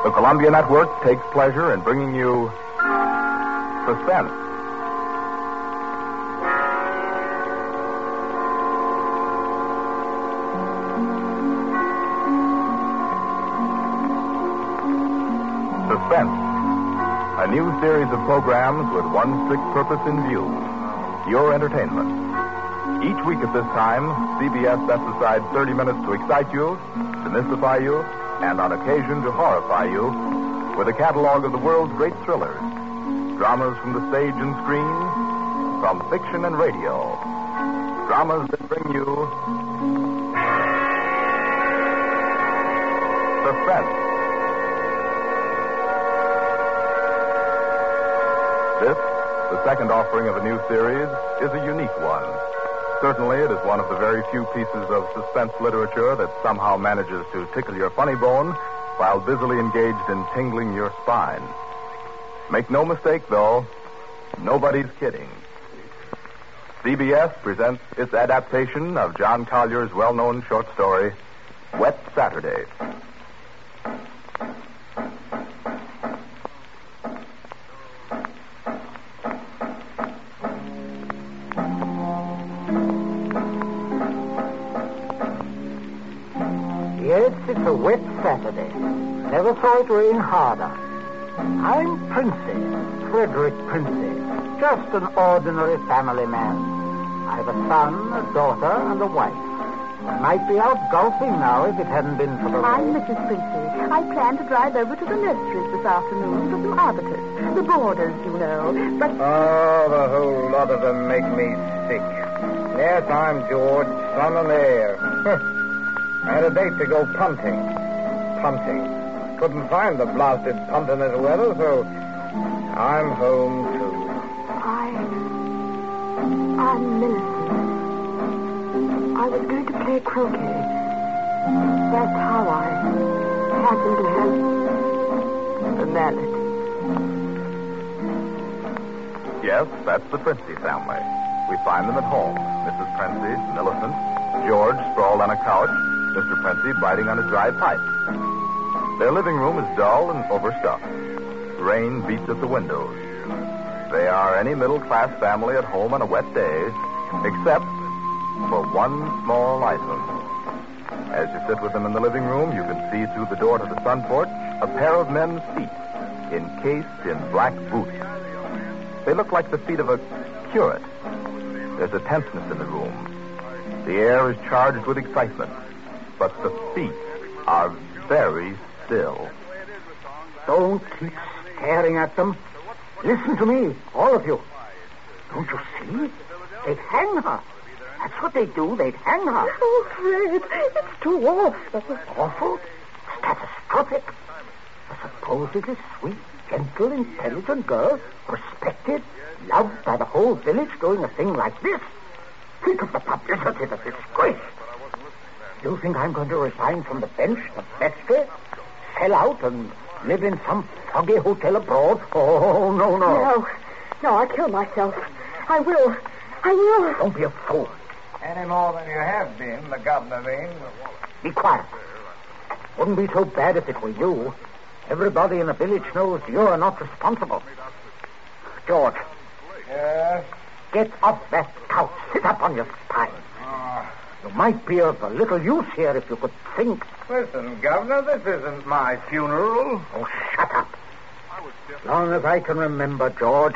The Columbia Network takes pleasure in bringing you Suspense. Suspense, a new series of programs with one strict purpose in view: your entertainment. Each week at this time, CBS sets aside 30 minutes to excite you, to mystify you, and on occasion to horrify you with a catalog of the world's great thrillers. Dramas from the stage and screen, from fiction and radio. Dramas that bring you Suspense. This, the second offering of a new series, is a unique one. Certainly, it is one of the very few pieces of suspense literature that somehow manages to tickle your funny bone while busily engaged in tingling your spine. Make no mistake, though, nobody's kidding. CBS presents its adaptation of John Collier's well-known short story, Wet Saturday. Yes, it's a wet Saturday. Never saw it rain harder. I'm Princey, Frederick Princey, just an ordinary family man. I have a son, a daughter, and a wife. I might be out golfing now if it hadn't been for the I'm rain. Mrs. Princey. I plan to drive over to the nurseries this afternoon for some arbiters. The boarders, you know. But... Oh, the whole lot of them make me sick. Yes, I'm George, son and heir. I had a date to go punting. Couldn't find the blasted punt in this weather, so I'm home, too. I'm Millicent. I was going to play croquet. That's how I happened to have the mallet. Yes, that's the Princey family. We find them at home. Mrs. Princey, Millicent, George sprawled on a couch, Mr. Princey biting on a dry pipe. Their living room is dull and overstuffed. Rain beats at the windows. They are any middle-class family at home on a wet day, except for one small item. As you sit with them in the living room, you can see through the door to the sun porch a pair of men's feet, encased in black boots. They look like the feet of a curate. There's a tenseness in the room. The air is charged with excitement, but the feet are very still. Don't keep staring at them. Listen to me, all of you. Don't you see? They'd hang her. That's what they do. They'd hang her. Oh, Fred, it's too awful. Awful? Catastrophic. A supposedly sweet, gentle, intelligent girl, respected, loved by the whole village, doing a thing like this. Think of the publicity, the disgrace. You think I'm going to resign from the bench, the vestry, sell out and live in some foggy hotel abroad? Oh, no. No, I'll kill myself. I will. Don't be a fool. Any more than you have been, the governor means. Be quiet. Wouldn't be so bad if it were you. Everybody in the village knows you're not responsible. George. Yes? Get off that couch. Sit up on your spine. You might be of a little use here if you could think. Listen, Governor, this isn't my funeral. Oh, shut up. As long as I can remember, George,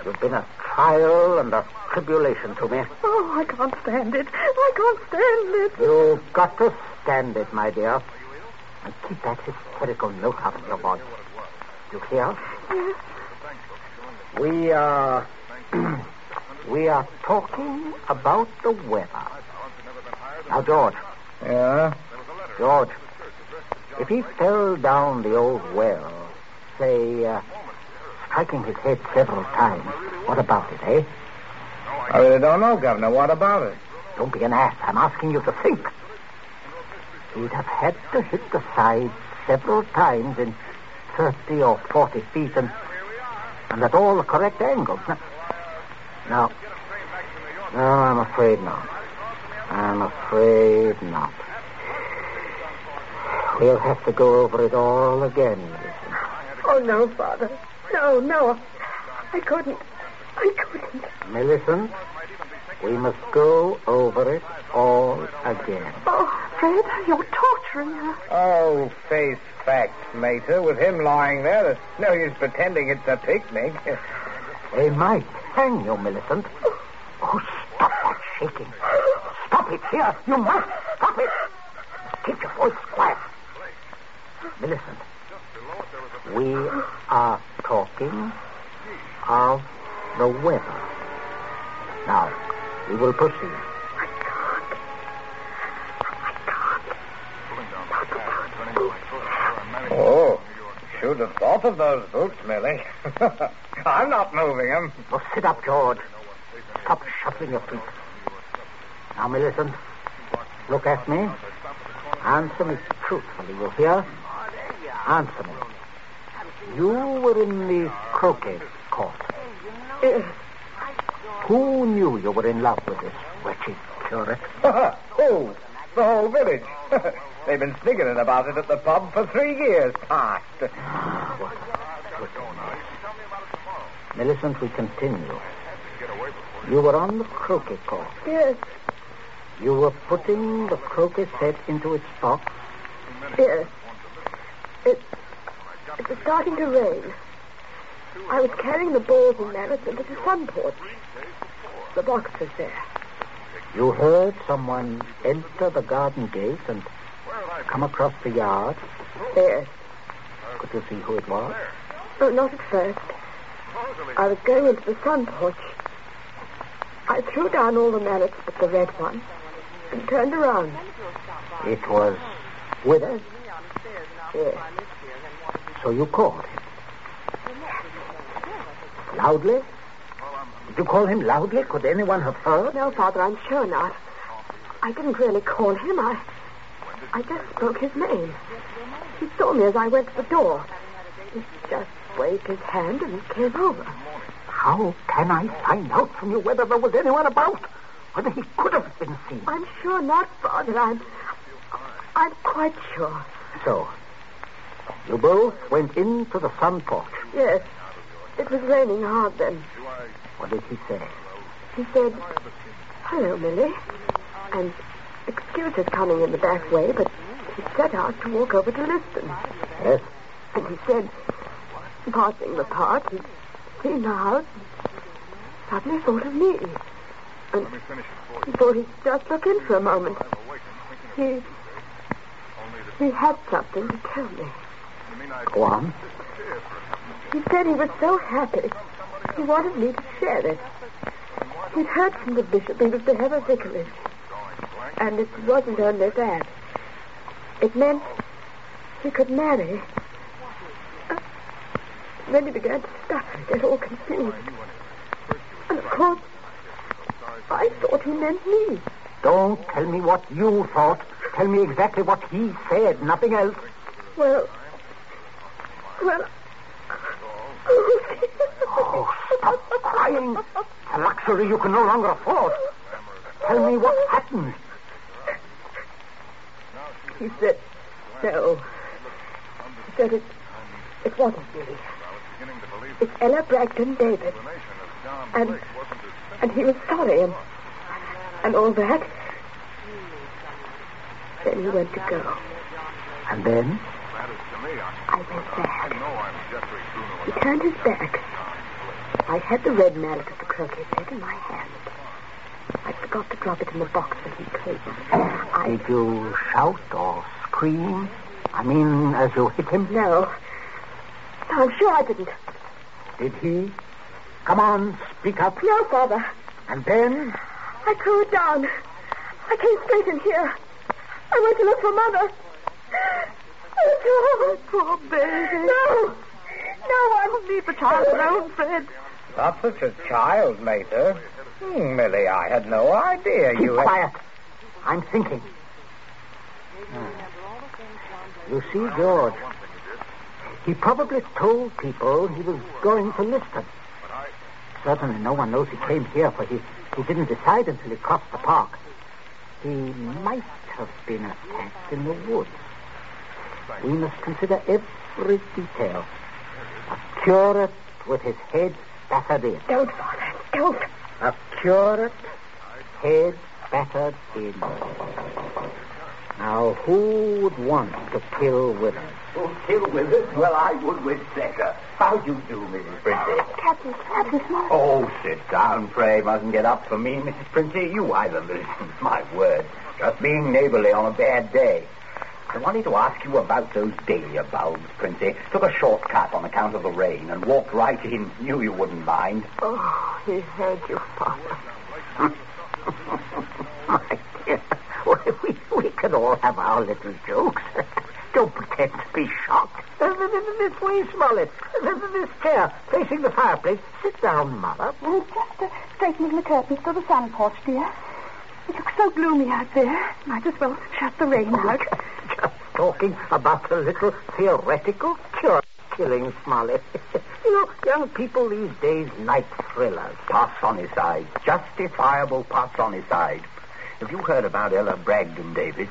you've been a trial and a tribulation to me. Oh, I can't stand it. You've got to stand it, my dear. And keep that hysterical note out of your voice. You hear? Yes. We are talking about the weather. Now, George. Yeah? George, if he fell down the old well, say, striking his head several times, what about it, eh? I really don't know, Governor. What about it? Don't be an ass. I'm asking you to think. He'd have had to hit the side several times in 30 or 40 feet and at all the correct angles. No, I'm afraid not. We'll have to go over it all again, Millicent. Oh, no, Father. No. I couldn't. Millicent, we must go over it all again. Oh, Fred, you're torturing her. Oh, face facts, Mater. With him lying there, there's no use pretending it's a picnic. They might hang you, Millicent. Oh, stop that shaking. Stop it, here. You must stop it. Keep your voice quiet. Millicent, we are talking of the weather. Now, we will proceed. I can't. Oh, should have thought of those boots, Millie. I'm not moving them. Oh, sit up, George. Stop shuffling your feet. Now, Millicent, look at me. Answer me truthfully, you hear? Answer me. You were in the croquet court. Yes. Who knew you were in love with this wretched curate? Oh, the whole village. They've been sniggering about it at the pub for 3 years past. What a mess. Millicent, we continue. You were on the croquet court. Yes. You were putting the croquet set into its box. Yes. It was starting to rain. I was carrying the balls and mallets into the sun porch. The box was there. You heard someone enter the garden gate and come across the yard. Yes. Could you see who it was? No, not at first. I was going into the sun porch. I threw down all the mallets but the red one and turned around. It was Withers? Yes. So you called him? Loudly? Did you call him loudly? Could anyone have heard? No, Father, I'm sure not. I didn't really call him. I just spoke his name. He saw me as I went to the door. He just waved his hand and came over. How can I find out from you whether there was anyone about? Whether he could have been seen? I'm sure not, Father. I'm quite sure. So, you both went into the sun porch? Yes. It was raining hard then. What did he say? He said, "Hello, Millie." And excuse his coming in the back way, but he set out to walk over to listen. Yes? And he said, passing the park, he'd seen the house and suddenly thought of me. And he thought he'd just look in for a moment. He had something to tell me. Go on. He said he was so happy. He wanted me to share it. He'd heard from the bishop he was to have a vicarage. And it wasn't only that. It meant he could marry. Then he began to stutter, get all confused. And of course, I thought he meant me. Don't tell me what you thought. Tell me exactly what he said, nothing else. Well... Oh, stop crying. A luxury you can no longer afford. Tell me what happened. He said, no. He said it wasn't me. It's Ella Bragdon David. And he was sorry and all that. Then he went to go. And then? I went back. He turned his back. I had the red mallet of the croquet set in my hand. I forgot to drop it in the box when he came. Did you shout or scream? I mean, as you hit him? No, I'm sure I didn't. Did he? Come on, speak up. No, Father. And then? I threw it down. I came straight in here. I went to look for Mother. Oh, poor baby. No, I won't leave the child alone, Fred. Not such a child, Mater. Millie, I had no idea Keep you had... quiet. I'm thinking. You see, George, he probably told people he was going to Liston. Certainly no one knows he came here, for he didn't decide until he crossed the park. He might have been attacked in the woods. we must consider every detail. A curate with his head battered in. Don't, Father, don't. A curate, head battered in. Now, who would want to kill Withers? Oh, kill Withers? Well, I would with pleasure. How do you do, Mrs. Princey? Captain Smart. Oh, sit down, pray. Mustn't get up for me, Mrs. Princey. You either, Millicent. My word. Just being neighborly on a bad day. I wanted to ask you about those dahlia bulbs, Princey. Took a shortcut on account of the rain and walked right in. Knew you wouldn't mind. Oh, he heard you, Father. My dear, we can all have our little jokes. Don't pretend to be shocked. This way, Smollett. This chair, facing the fireplace. Sit down, Mother. Just straightening the curtains to the sun porch, dear. It looks so gloomy out there. Might as well shut the rain out. Just talking about a little theoretical cure killing, Smollett. You know, young people these days like thrillers. Personicide. Justifiable personicide. Have you heard about Ella Bragdon Davis?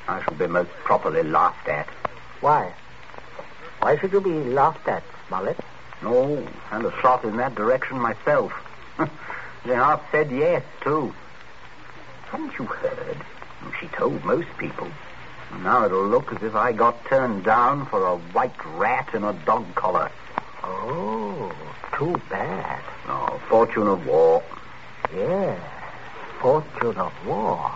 I shall be most properly laughed at. Why? Why should you be laughed at, Smollett? No, and a shot in that direction myself. They half said yes, too. Haven't you heard? She told most people. Now it'll look as if I got turned down for a white rat in a dog collar. Oh, too bad. Oh, fortune of war. Yes, fortune of war.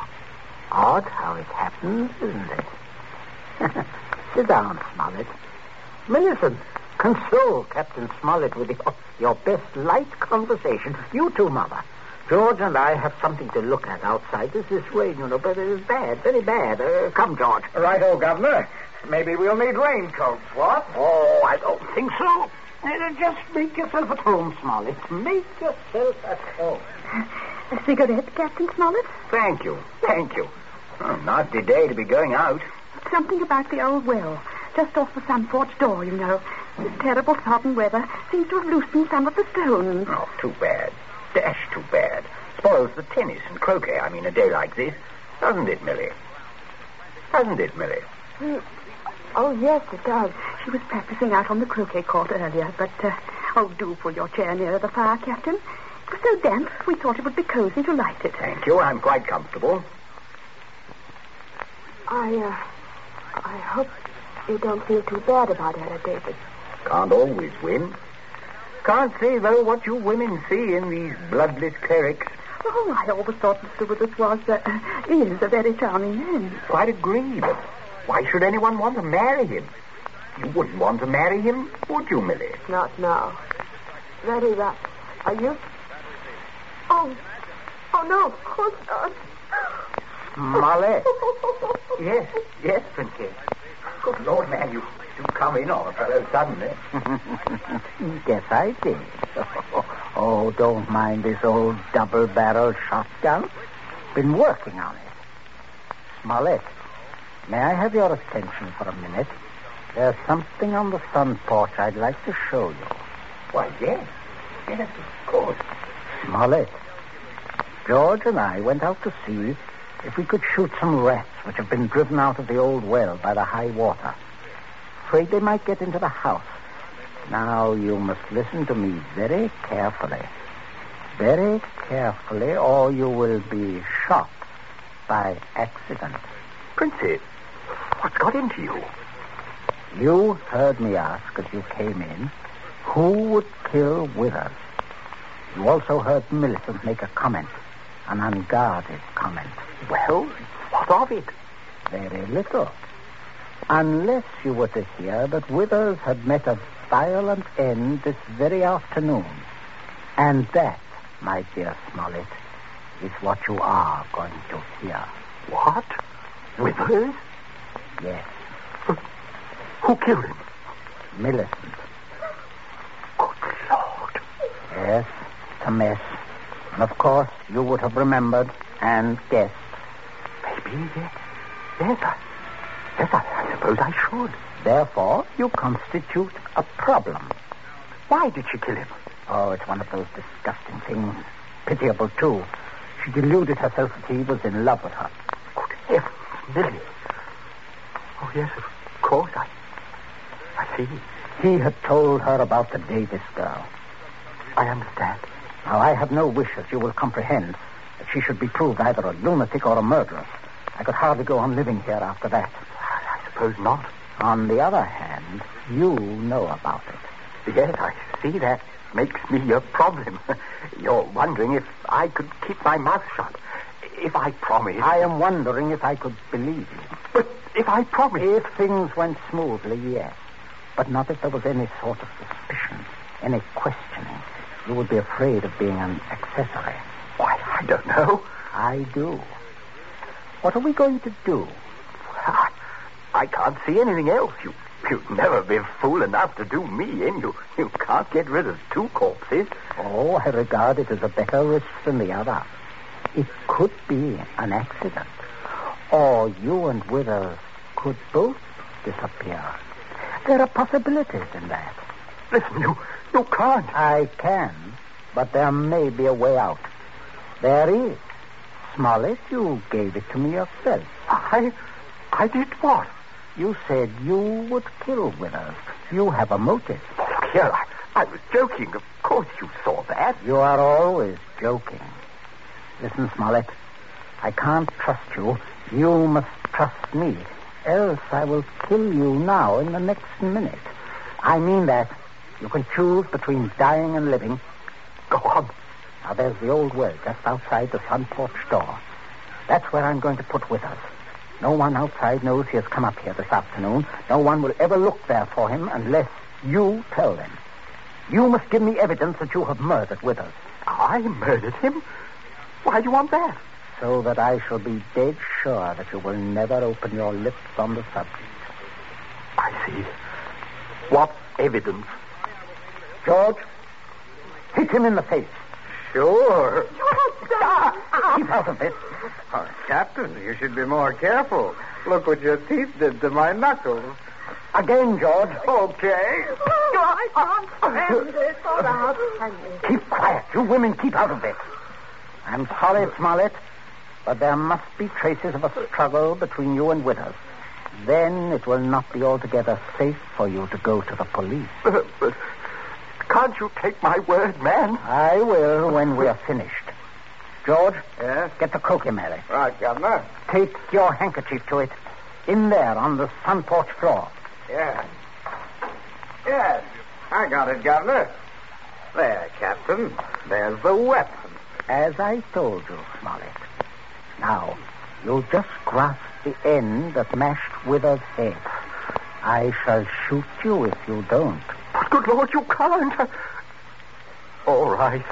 Odd how it happens, isn't it? Sit down, Smollett. Millicent, console Captain Smollett with your best light conversation. You too, Mother. George and I have something to look at outside. This rain, you know, but it is bad, very bad. Come, George. Righto, Governor. Maybe we'll need raincoats, what? Oh, I don't think so. Just make yourself at home, Smollett. Make yourself at home. A cigarette, Captain Smollett? Thank you. Oh, nasty day to be going out. Something about the old well, just off the sun porch door, you know. This terrible sodden weather seems to have loosened some of the stones. Oh, too bad. Dash too bad. Spoils the tennis and croquet, a day like this. Doesn't it, Millie? Oh, yes, it does. She was practicing out on the croquet court earlier, but, do pull your chair nearer the fire, Captain. It was so damp, we thought it would be cozy to light it. Thank you, I'm quite comfortable. I hope you don't feel too bad about Ella Davis. Can't always win. Can't say, though, what you women see in these bloodless clerics. Oh, I always thought Mr. Withers is a very charming man. Quite agree, but why should anyone want to marry him? You wouldn't want to marry him, would you, Millie? Not now. Very rough. Are you? Oh, no, of course not. Smollett. Yes, Princess. Good Lord, man, you come in on a fellow suddenly. Yes, I did. Oh, don't mind this old double-barreled shotgun. Been working on it. Smollett, may I have your attention for a minute? There's something on the front porch I'd like to show you. Why, yes. Yes, of course. Smollett, George and I went out to see if we could shoot some rats which have been driven out of the old well by the high water. Afraid they might get into the house. Now, you must listen to me very carefully. Very carefully, or you will be shot by accident. Princey, what's got into you? You heard me ask as you came in, who would kill Withers? You also heard Millicent make a comment, an unguarded comment. Well, what of it? Very little. Unless you were to hear that Withers had met a violent end this very afternoon. And that, my dear Smollett, is what you are going to hear. What? Withers? Yes. Who killed him? Millicent. Good Lord. Yes, it's a mess. And of course, you would have remembered and guessed. Maybe, yes, I suppose I should. Therefore, you constitute a problem. Why did she kill him? Oh, it's one of those disgusting things. Pitiable, too. She deluded herself that he was in love with her. Good heavens, Millie. Oh, yes, of course, I see. He had told her about the Davis girl. I understand. Now, I have no wish, as you will comprehend, that she should be proved either a lunatic or a murderess. I could hardly go on living here after that. I suppose not. On the other hand, you know about it. Yes, I see that makes me a problem. You're wondering if I could keep my mouth shut. If I promise... I am wondering if I could believe you. But if I promise... If things went smoothly, yes. But not if there was any sort of suspicion, any questioning. You would be afraid of being an accessory. Why, I don't know. I do. What are we going to do? I can't see anything else. You'd never be fool enough to do me in. You can't get rid of two corpses. Oh, I regard it as a better risk than the other. It could be an accident. Or you and Withers could both disappear. There are possibilities in that. Listen, you can't. I can, but there may be a way out. There is. Smollett, you gave it to me yourself. I did what? You said you would kill Withers. You have a motive. Oh, look here, I was joking. Of course you saw that. You are always joking. Listen, Smollett, I can't trust you. You must trust me. Else I will kill you now in the next minute. I mean that. You can choose between dying and living. Go on. Now, there's the old well just outside the front porch door. That's where I'm going to put Withers. No one outside knows he has come up here this afternoon. No one will ever look there for him unless you tell them. You must give me evidence that you have murdered Withers. I murdered him? Why do you want that? So that I shall be dead sure that you will never open your lips on the subject. I see. What evidence? George, hit him in the face. Sure. Keep out of this. Oh, Captain, you should be more careful. Look what your teeth did to my knuckles. Again, George. Okay. I can't stand this. All right. Keep quiet. You women keep out of this. I'm sorry, Smollett, but there must be traces of a struggle between you and Withers. Then it will not be altogether safe for you to go to the police. But can't you take my word, man? I will when we are finished. George? Yes? Get the croquet mallet. Right, Governor. Take your handkerchief to it. In there on the sun porch floor. Yes. Yes. I got it, Governor. There, Captain. There's the weapon. As I told you, Smollett. Now, you'll just grasp the end that mashed Withers' head. I shall shoot you if you don't. But good Lord, you can't. All right.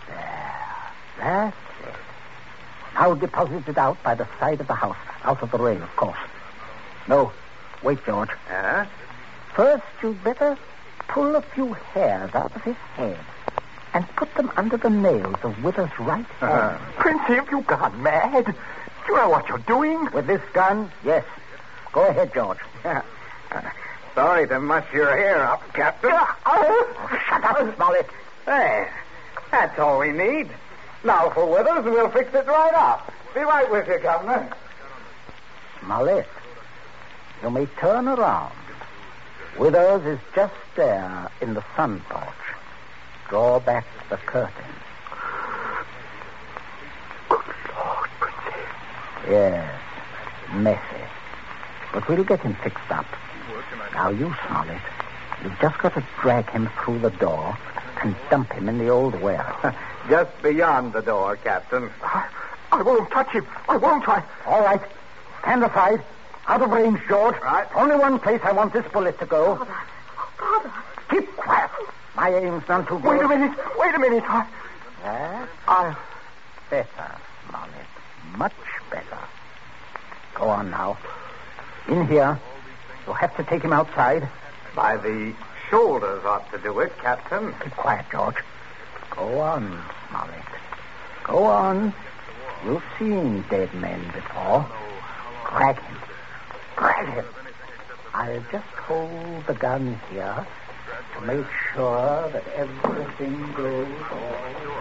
There. That's it. Now deposit it out by the side of the house. Out of the rain, of course. No. Wait, George. First, you'd better pull a few hairs out of his head and put them under the nails of Withers' right hand. Princey, have you gone mad? Do you know what you're doing? With this gun, yes. Go ahead, George. Sorry to muss your hair up, Captain. Shut up, Smollett. There. That's all we need. Now for Withers, we'll fix it right up. Be right with you, Governor. Smollett, you may turn around. Withers is just there in the sun porch. Draw back the curtain. Good Lord, Princey. Yes, messy. But we'll get him fixed up. Now, you, Smollett, you've just got to drag him through the door and dump him in the old well. Just beyond the door, Captain. I won't touch him. I won't try. All right. Stand aside. Out of range, George. Right. Only one place I want this bullet to go. Father. Keep quiet. My aim's none too good. Wait a minute. That's better, Smollett. Much better. Go on now. In here. You'll have to take him outside. By the shoulders ought to do it, Captain. Keep quiet, George. Go on, Smollett. Go on. You've seen dead men before. Drag him. Drag him. I'll just hold the gun here to make sure that everything goes all right.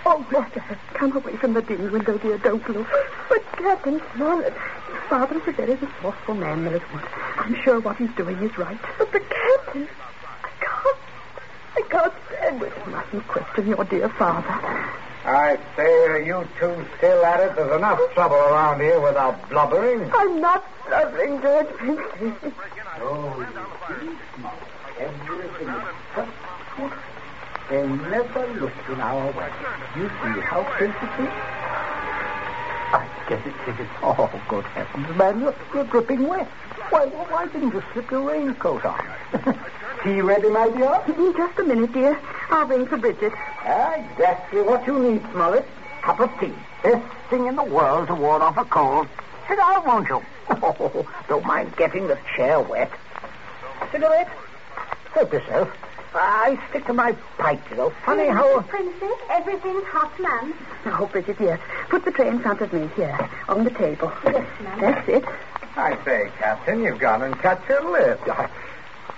Oh, Water, come away from the dim window, dear. Don't look. But Captain Smollett, Father is a very resourceful man, Millicent. I'm sure what he's doing is right. But the Captain, I can't stand it. You mustn't question your dear father. I say, are you two still at it? There's enough trouble around here without blubbering. I'm not blubbering, George Princey. Oh, everything is just good. They never looked in our way. You see how sensitive? I guess it's oh, good heavens, man, you're dripping wet. Why didn't you slip your raincoat on? Tea ready, my dear? In just a minute, dear. I'll ring for Bridget. Exactly what you need, Smollett. Cup of tea. Best thing in the world to ward off a cold. Sit down, won't you? Oh, don't mind getting the chair wet. Cigarette? Help yourself. I stick to my pipe, you know. Funny how... Princess, everything's hot, ma'am. Oh, Bridget, yes. Put the tray in front of me here, on the table. Yes, ma'am. That's it. I say, Captain, you've gone and cut your lip.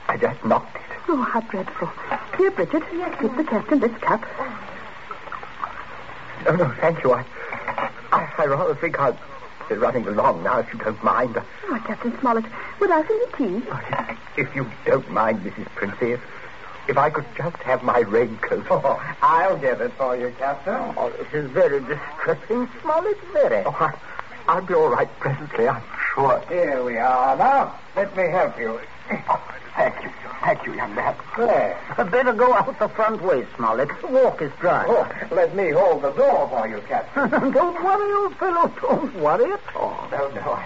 I just knocked it. Oh, how dreadful. Here, Bridget, give the captain this cup. No, thank you. I rather think I'll be running along now, if you don't mind. Oh, Captain Smollett, without any tea? If you don't mind, Mrs. Princey, if I could just have my raincoat. Oh, I'll get it for you, Captain. Oh, this is very distressing, Smollett, very. Oh, I'll be all right presently, I'm sure. Here we are. Now, let me help you. Oh, thank you, young man. There. Better go out the front way, Smollett. The walk is dry. Oh, let me hold the door for you, Captain. Don't worry, old fellow. Don't worry at all. No.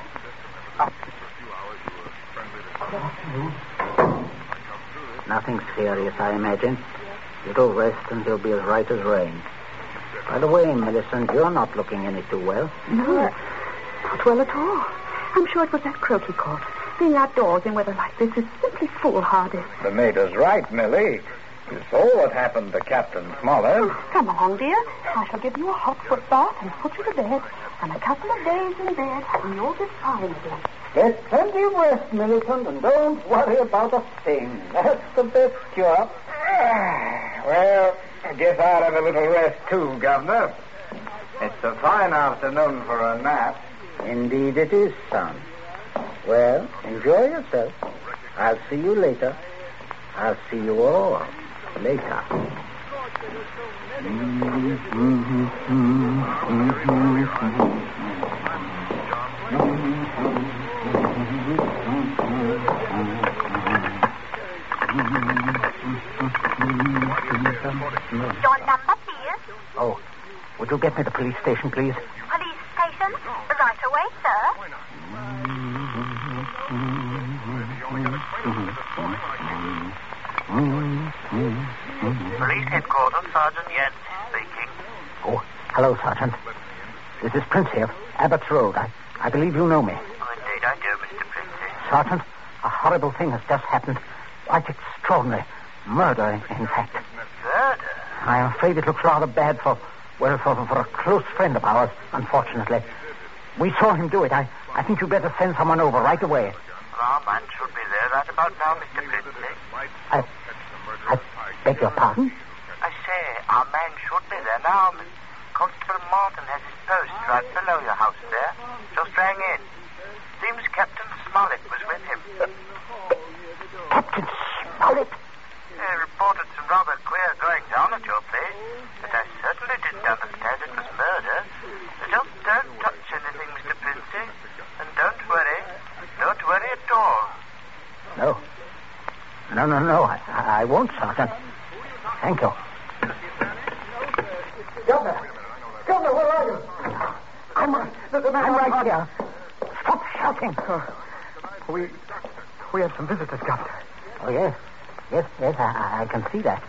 Nothing serious, I imagine. Little rest and he'll be as right as rain. By the way, Millicent, you're not looking any too well. No, not well at all. I'm sure it was that croak he caught. Being outdoors in weather like this is simply foolhardy. The mater's right, Millie. You saw what happened to Captain Smollett. Come along, dear. I shall give you a hot foot bath and put you to bed. And a couple of days in bed, and you'll be fine again. Get plenty of rest, Millicent, and don't worry about a thing. That's the best cure. Well, I guess I'll have a little rest too, Governor. It's a fine afternoon for a nap. Indeed it is, son. Well, enjoy yourself. I'll see you later. I'll see you all later. Your number, please. Oh, would you get me to the police station, please? Police station? Right away, sir. Police headquarters, Sergeant Yancey speaking. Oh, hello, Sergeant. This is Prince here, Abbott's Road. I believe you know me. Oh, indeed I do, Mr. Princey. Sergeant, a horrible thing has just happened. Quite extraordinary. Murder, in fact. Murder? I'm afraid it looks rather bad for a close friend of ours, unfortunately. We saw him do it. I think you'd better send someone over right away. Well, our man should be there right about now, Mr. Princey. I beg your pardon? I say, our man should be there now. Constable Martin has his post right below your house there. Just rang in. Seems Captain Smollett was with him. Captain Smollett? He reported some rather queer going down at your place, but I certainly didn't understand it was murder. So just don't touch anything, Mr. Princey, and don't worry. Don't worry at all. No. I won't, Sergeant. Thank you. Governor, where are you? I'm right here. Stop shouting. We have some visitors, Governor. Oh, yes. Yes, I can see that.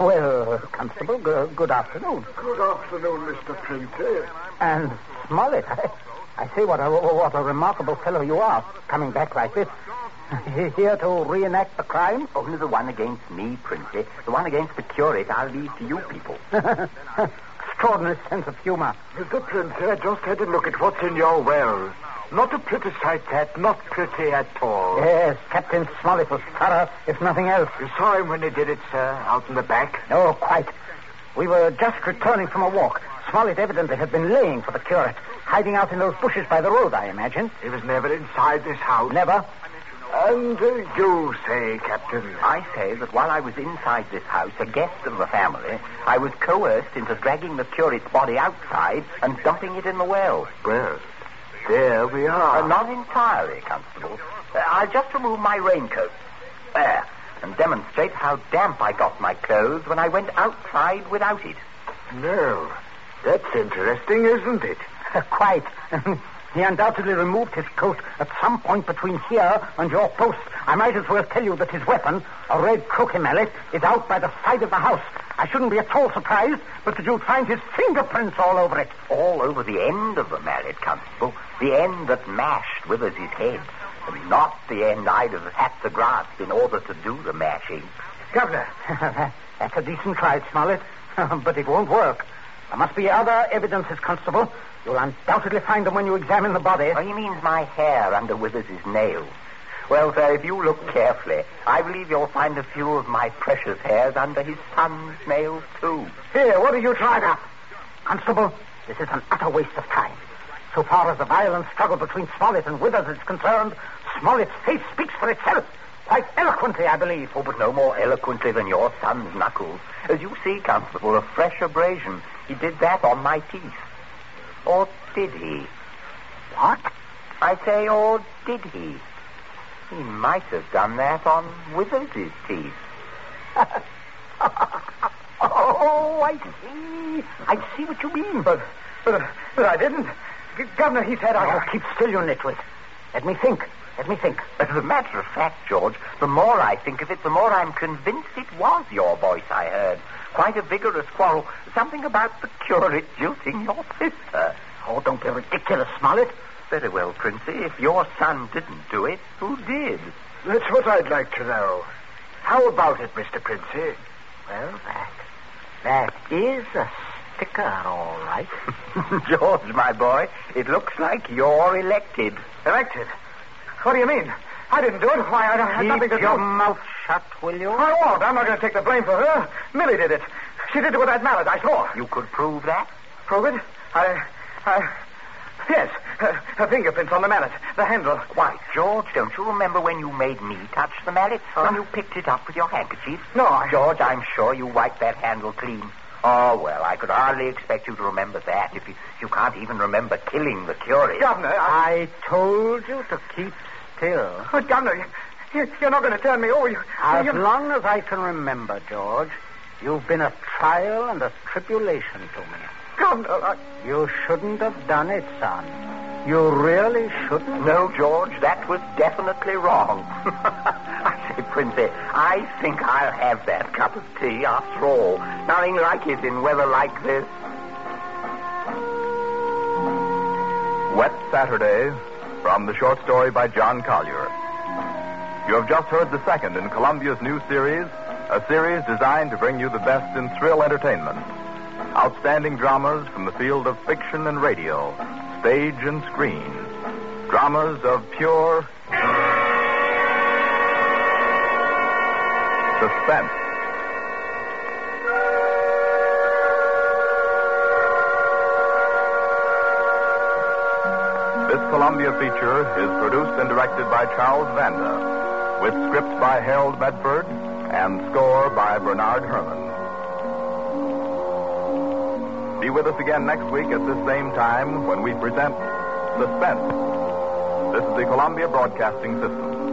Well, Constable, good afternoon. Good afternoon, Mr. Princey. And Smollett, I say what a remarkable fellow you are, coming back like this. Here to reenact the crime? Only the one against me, Princey. The one against the curate I'll leave to you people. Extraordinary sense of humor. Mr. Princey, I just had a look at what's in your well. Not a pretty sight, that. Not pretty at all. Yes, Captain Smollett was thorough, if nothing else. You saw him when he did it, sir, out in the back? No, quite. We were just returning from a walk. Smollett evidently had been laying for the curate, hiding out in those bushes by the road, I imagine. He was never inside this house. Never. And you say, Captain? I say that while I was inside this house, a guest of the family, I was coerced into dragging the curate's body outside and dumping it in the well. Well, there we are. Not entirely, Constable. I'll just remove my raincoat. There. And demonstrate how damp I got my clothes when I went outside without it. No. That's interesting, isn't it? Quite. He undoubtedly removed his coat at some point between here and your post. I might as well tell you that his weapon, a red croquet mallet, is out by the side of the house. I shouldn't be at all surprised, but that you'd find his fingerprints all over it. All over the end of the mallet, Constable. The end that mashed Withers' head. And not the end I'd have had to grasp in order to do the mashing. Governor. That's a decent try, Smollett. But it won't work. There must be other evidences, Constable. You'll undoubtedly find them when you examine the body. Oh, he means my hair under Withers' nails. Well, sir, if you look carefully, I believe you'll find a few of my precious hairs under his son's nails, too. Here, what are you trying to... Constable, this is an utter waste of time. So far as the violent struggle between Smollett and Withers is concerned, Smollett's face speaks for itself. Quite eloquently, I believe. Oh, but no more eloquently than your son's knuckles. As you see, Constable, a fresh abrasion. He did that on my teeth. Or did he? What? I say, or did he? He might have done that on Withers' teeth. Oh, I see. I see what you mean. But I didn't. Governor, he said I... Oh, keep still, you nitwit. Let me think. As a matter of fact, George, the more I think of it, the more I'm convinced it was your voice I heard. Quite a vigorous quarrel. Something about the curate jilting your sister. Oh, don't be ridiculous, Smollett. Very well, Princey. If your son didn't do it, who did? That's what I'd like to know. How about it, Mr. Princey? Well, that is a sticker, all right. George, my boy, it looks like you're elected. Elected? What do you mean? I didn't do it. Why, I had nothing to do. Keep your mouth shut, will you? I won't. I'm not going to take the blame for her. Millie did it. She did it with that mallet. I saw. You could prove that? Prove it? Yes. Her fingerprints on the mallet. The handle. Why, George, don't you remember when you made me touch the mallet? When you picked it up with your handkerchief? No, George, I'm sure you wiped that handle clean. Oh, well, I could hardly expect you to remember that if you can't even remember killing the curate. Governor, I told you to keep still. But, Governor, you're not going to turn me over. As long as I can remember, George, you've been a trial and a tribulation to me. Governor, You shouldn't have done it, son. You really shouldn't. No, George, that was definitely wrong. I say, Princey, I think I'll have that cup of tea after all. Nothing like it in weather like this. Wet Saturday, from the short story by John Collier. You have just heard the second in Columbia's new series, a series designed to bring you the best in thrill entertainment. Outstanding dramas from the field of fiction and radio, stage and screen. Dramas of pure suspense. This Columbia feature is produced and directed by Charles Vanda, with script by Harold Medford and score by Bernard Herrmann. Be with us again next week at this same time when we present Suspense. This is the Columbia Broadcasting System.